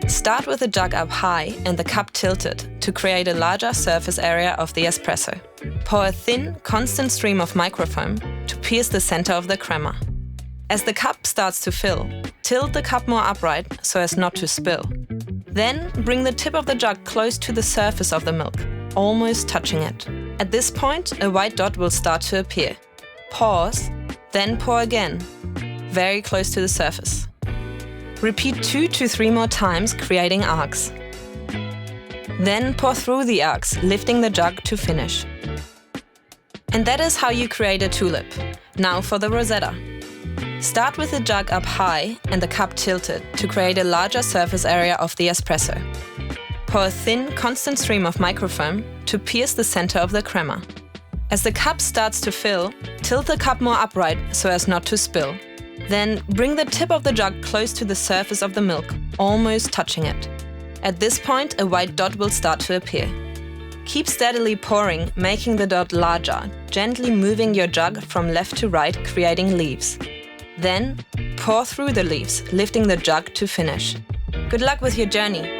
Start with the jug up high and the cup tilted to create a larger surface area of the espresso. Pour a thin, constant stream of microfoam to pierce the center of the crema. As the cup starts to fill, tilt the cup more upright so as not to spill. Then bring the tip of the jug close to the surface of the milk, almost touching it. At this point, a white dot will start to appear. Pause, then pour again, very close to the surface. Repeat 2 to 3 more times, creating arcs. Then pour through the arcs, lifting the jug to finish. And that is how you create a tulip. Now for the Rosetta. Start with the jug up high and the cup tilted to create a larger surface area of the espresso. Pour a thin, constant stream of microfoam to pierce the center of the crema. As the cup starts to fill, tilt the cup more upright so as not to spill. Then bring the tip of the jug close to the surface of the milk, almost touching it. At this point, a white dot will start to appear. Keep steadily pouring, making the dot larger, gently moving your jug from left to right, creating leaves. Then, pour through the leaves, lifting the jug to finish. Good luck with your journey!